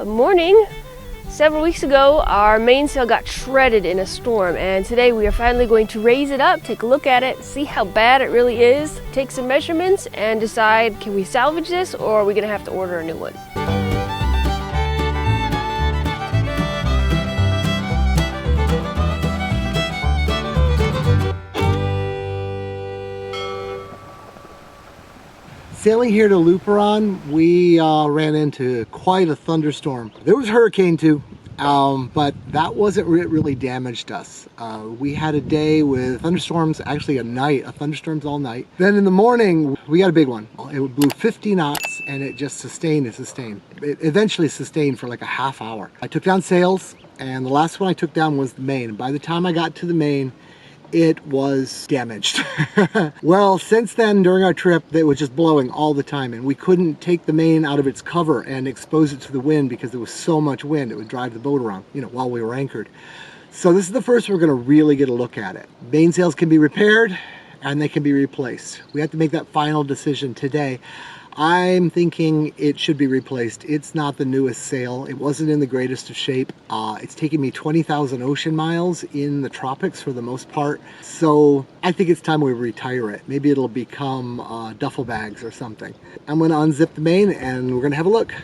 morning. Several weeks ago, our mainsail got shredded in a storm, and today we are finally going to raise it up, take a look at it, see how bad it really is, take some measurements, and decide, can we salvage this or are we going to have to order a new one? Sailing here to Luperon, we ran into quite a thunderstorm. There was a hurricane too, but that wasn't really damaged us. We had a day with thunderstorms, actually a night, thunderstorms all night. Then in the morning, we got a big one. It blew 50 knots and it just sustained and sustained. It eventually sustained for like a half hour. I took down sails, and the last one I took down was the main. By the time I got to the main, it was damaged. Well, since then, during our trip, it was just blowing all the time, and we couldn't take the main out of its cover and expose it to the wind because there was so much wind it would drive the boat around, while we were anchored. So this is the first we're going to really get a look at it. Mainsails can be repaired and they can be replaced. We have to make that final decision today. I'm thinking it should be replaced. It's not the newest sail. It wasn't in the greatest of shape. It's taken me 20,000 ocean miles in the tropics for the most part. So I think it's time we retire it. Maybe it'll become duffel bags or something. I'm going to unzip the main and we're going to have a look.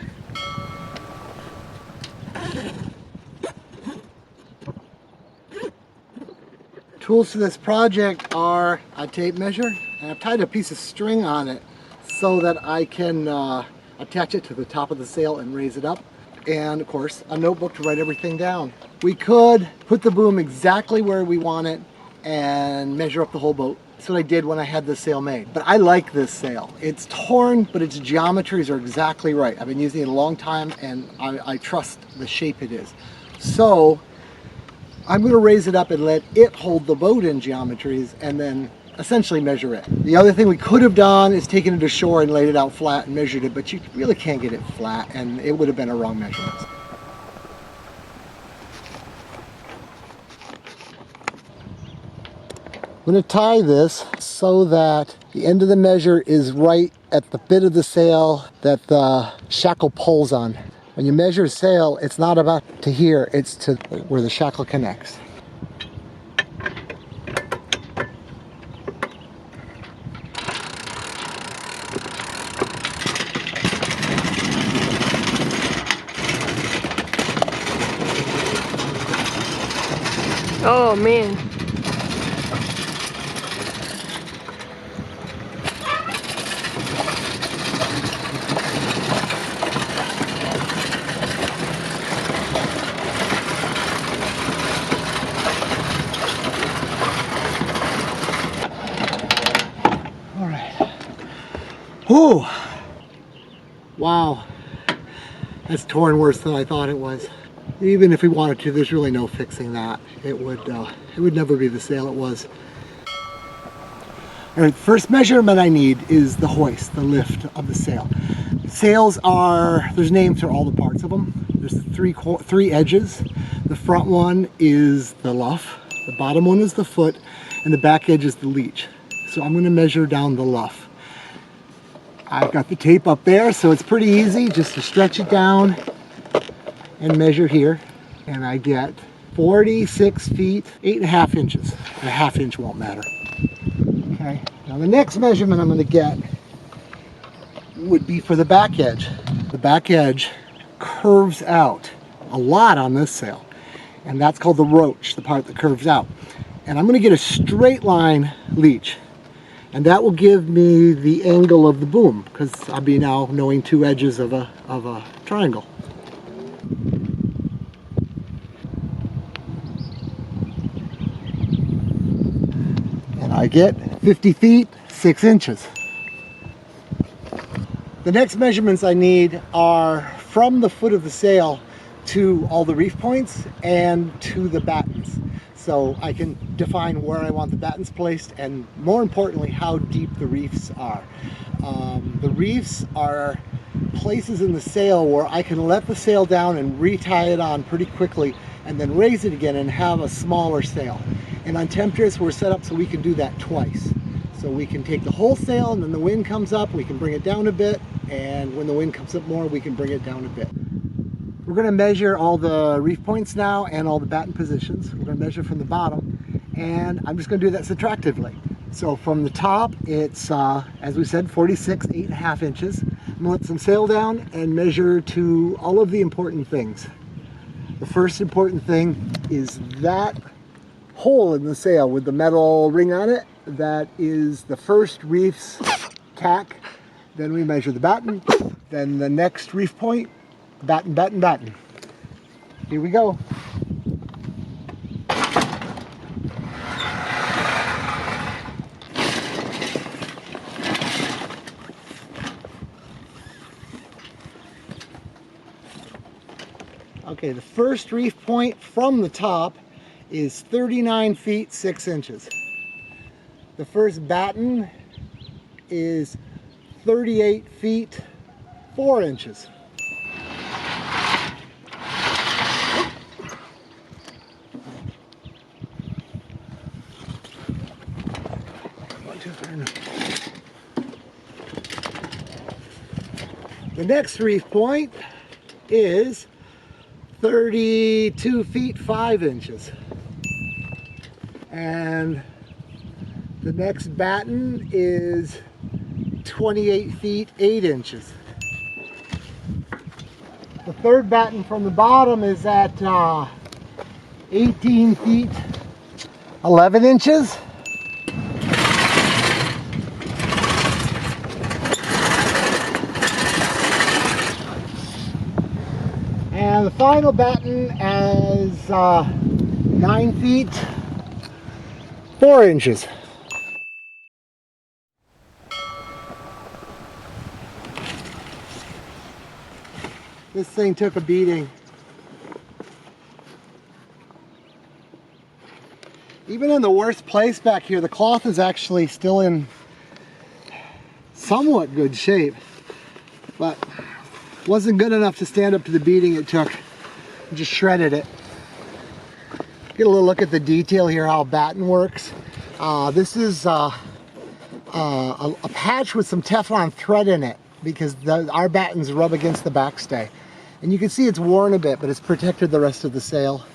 Tools for this project are a tape measure, and I've tied a piece of string on it so that I can attach it to the top of the sail and raise it up. And of course, a notebook to write everything down. We could put the boom exactly where we want it and measure up the whole boat. That's what I did when I had this sail made. But I like this sail. It's torn, but its geometries are exactly right. I've been using it a long time and I trust the shape it is. So I'm going to raise it up and let it hold the boat in geometries and then essentially measure it. The other thing we could have done is taken it ashore and laid it out flat and measured it, but you really can't get it flat and it would have been a wrong measurement. I'm going to tie this so that the end of the measure is right at the bit of the sail that the shackle pulls on. When you measure a sail, it's not about to here, it's to where the shackle connects. Oh man. All right. Oh, wow. That's torn worse than I thought it was. Even if we wanted to, there's really no fixing that. It would never be the sail it was. All right, first measurement I need is the hoist, the lift of the sail. Sails there's names for all the parts of them. There's three edges. The front one is the luff, the bottom one is the foot, and the back edge is the leech. So I'm going to measure down the luff. I've got the tape up there, so it's pretty easy just to stretch it down and measure here, and I get 46 feet, 8.5 inches. A half inch won't matter. Okay, now the next measurement I'm going to get would be for the back edge. The back edge curves out a lot on this sail, and that's called the roach, the part that curves out. And I'm going to get a straight line leech, and that will give me the angle of the boom, because I'll be now knowing two edges of a triangle. And I get 50 feet, 6 inches. The next measurements I need are from the foot of the sail to all the reef points and to the battens. So I can define where I want the battens placed and, more importantly, how deep the reefs are. The reefs are places in the sail where I can let the sail down and retie it on pretty quickly and then raise it again and have a smaller sail. And on Temptress, we're set up so we can do that twice. So we can take the whole sail, and then the wind comes up, we can bring it down a bit, and when the wind comes up more, we can bring it down a bit. We're going to measure all the reef points now and all the batten positions. We're going to measure from the bottom, and I'm just going to do that subtractively. So from the top, it's, as we said, 46, 8.5 inches. I'm going to let some sail down and measure to all of the important things. The first important thing is that hole in the sail with the metal ring on it. That is the first reef's tack. Then we measure the batten. Then the next reef point, batten, batten, batten. Here we go. Okay, the first reef point from the top is 39 feet 6 inches. The first batten is 38 feet 4 inches. The next reef point is 32 feet 5 inches. And the next batten is 28 feet 8 inches. The third batten from the bottom is at 18 feet 11 inches. And the final batten is 9 feet 4 inches. This thing took a beating. Even in the worst place back here, the cloth is actually still in somewhat good shape, but wasn't good enough to stand up to the beating it took. Just shredded it. Get a little look at the detail here, how batten works. This is a patch with some Teflon thread in it because our battens rub against the backstay. And you can see it's worn a bit, but it's protected the rest of the sail.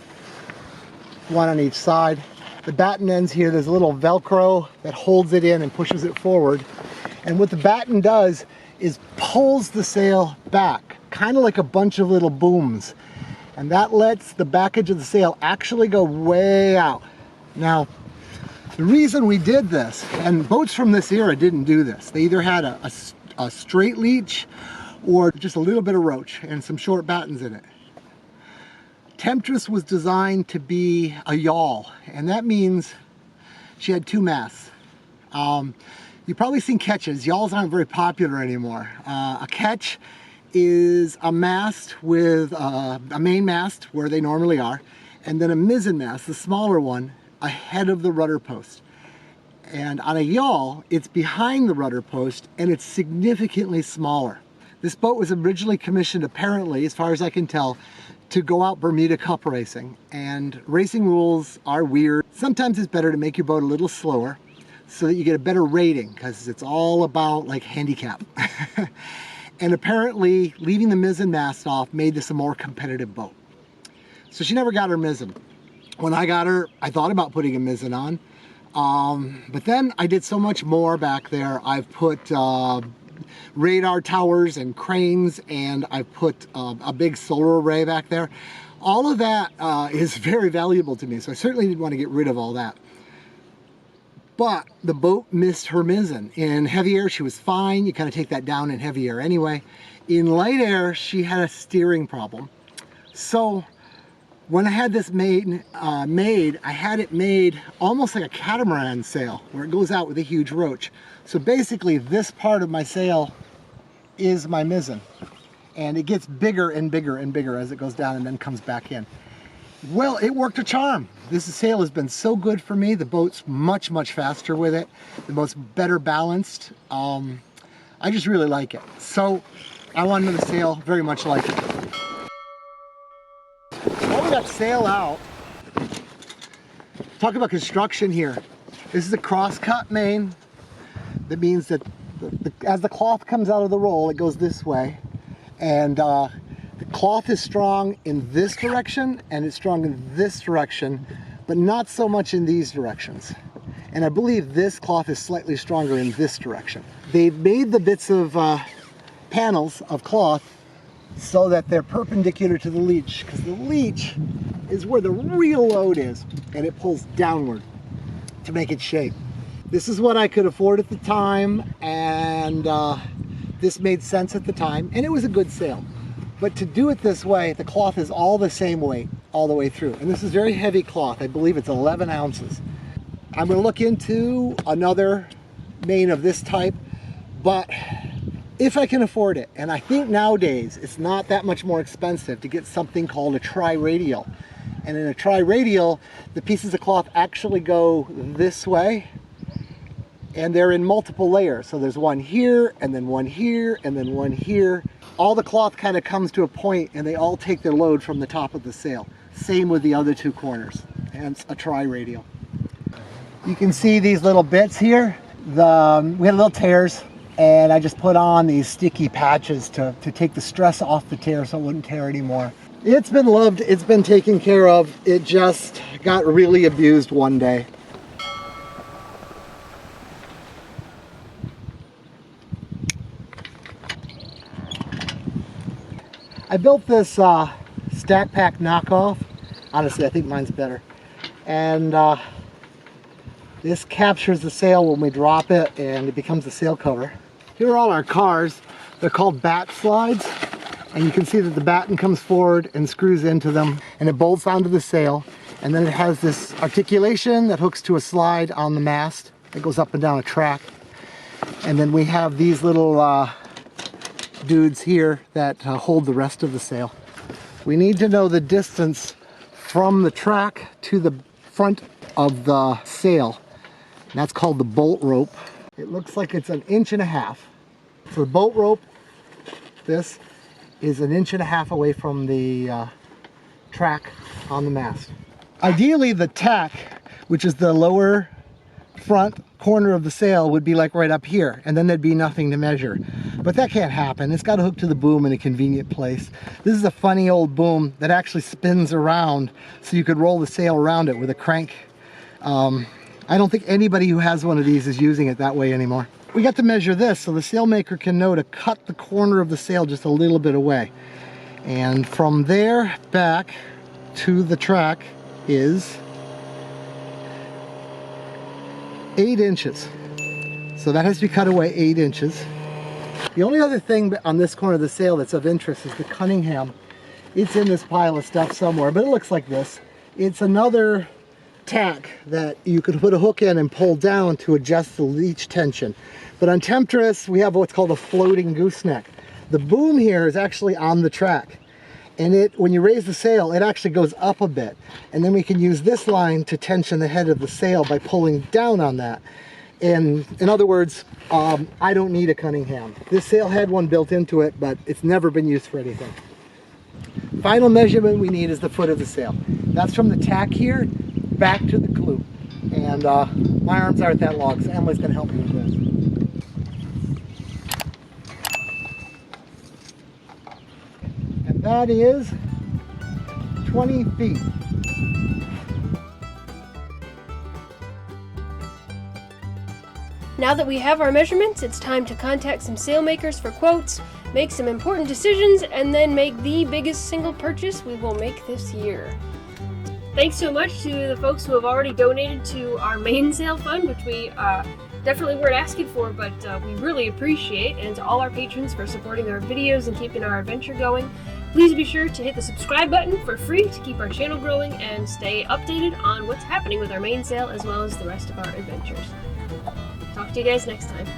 One on each side. The batten ends here, there's a little Velcro that holds it in and pushes it forward. And what the batten does is pulls the sail back, kind of like a bunch of little booms. And that lets the back edge of the sail actually go way out. Now, the reason we did this, and boats from this era didn't do this, they either had a straight leech or just a little bit of roach and some short battens in it. Temptress was designed to be a yawl, and that means she had 2 masts. You've probably seen ketches. Yawls aren't very popular anymore. A ketch is a mast with a main mast where they normally are, and then a mizzen mast, the smaller one, ahead of the rudder post. And on a yawl, it's behind the rudder post and it's significantly smaller. This boat was originally commissioned, apparently, as far as I can tell, to go out Bermuda Cup racing. And racing rules are weird. Sometimes it's better to make your boat a little slower so that you get a better rating, because it's all about like handicap. And apparently leaving the mizzen mast off made this a more competitive boat. So she never got her mizzen. When I got her, I thought about putting a mizzen on. But then I did so much more back there. I've put radar towers and cranes, and I've put a big solar array back there. All of that is very valuable to me, so I certainly didn't want to get rid of all that. But the boat missed her mizzen. In heavy air, she was fine. You kind of take that down in heavy air anyway. In light air, she had a steering problem. So when I had this made, I had it made almost like a catamaran sail, where it goes out with a huge roach. So basically, this part of my sail is my mizzen. And it gets bigger and bigger and bigger as it goes down and then comes back in. Well, it worked a charm. This sail has been so good for me. The boat's much, much faster with it. The boat's better balanced. I just really like it. So I want another sail very much like it. While we got sail out, talk about construction here. This is a cross-cut main. That means that as the cloth comes out of the roll, it goes this way. And The cloth is strong in this direction and it's strong in this direction, but not so much in these directions. And I believe this cloth is slightly stronger in this direction. They've made the bits of panels of cloth so that they're perpendicular to the leech, because the leech is where the real load is, and it pulls downward to make it shape. This is what I could afford at the time, and this made sense at the time, and it was a good sale. But to do it this way, the cloth is all the same weight all the way through. And this is very heavy cloth. I believe it's 11 ounces. I'm going to look into another main of this type, but if I can afford it, and I think nowadays it's not that much more expensive to get something called a tri-radial. And in a tri-radial, the pieces of cloth actually go this way, and they're in multiple layers. So there's one here, and then one here, and then one here. All the cloth kind of comes to a point, and they all take their load from the top of the sail. Same with the other two corners, hence a tri-radial. You can see these little bits here. We had little tears, and I just put on these sticky patches to take the stress off the tear so it wouldn't tear anymore. It's been loved, it's been taken care of. It just got really abused one day. I built this stack pack knockoff. Honestly, I think mine's better. And this captures the sail when we drop it, and it becomes the sail cover. Here are all our cars. They're called bat slides. And you can see that the batten comes forward and screws into them, and it bolts onto the sail. And then it has this articulation that hooks to a slide on the mast that goes up and down a track. And then we have these little dudes here that hold the rest of the sail. We need to know the distance from the track to the front of the sail. And that's called the bolt rope. It looks like it's 1.5 inches. So the bolt rope, this is 1.5 inches away from the track on the mast. Ideally, the tack, which is the lower front corner of the sail, would be like right up here, and then there'd be nothing to measure. But that can't happen. It's got to hook to the boom in a convenient place. This is a funny old boom that actually spins around, so you could roll the sail around it with a crank. I don't think anybody who has one of these is using it that way anymore. We got to measure this so the sailmaker can know to cut the corner of the sail just a little bit away. And from there back to the track is 8 inches. So that has to be cut away 8 inches. The only other thing on this corner of the sail that's of interest is the Cunningham. It's in this pile of stuff somewhere, but it looks like this. It's another tack that you could put a hook in and pull down to adjust the leech tension. But on Temptress, we have what's called a floating gooseneck. The boom here is actually on the track. And when you raise the sail, it actually goes up a bit. And then we can use this line to tension the head of the sail by pulling down on that. And in other words, I don't need a Cunningham. This sail had one built into it, but it's never been used for anything. Final measurement we need is the foot of the sail. That's from the tack here back to the clew. And my arms aren't that long, so Emily's going to help me with this. And that is 20 feet. Now that we have our measurements, it's time to contact some sailmakers for quotes, make some important decisions, and then make the biggest single purchase we will make this year. Thanks so much to the folks who have already donated to our MAINSAIL fund, which we definitely weren't asking for, but we really appreciate, and to all our patrons for supporting our videos and keeping our adventure going. Please be sure to hit the subscribe button for free to keep our channel growing and stay updated on what's happening with our MAINSAIL as well as the rest of our adventures. Talk to you guys next time.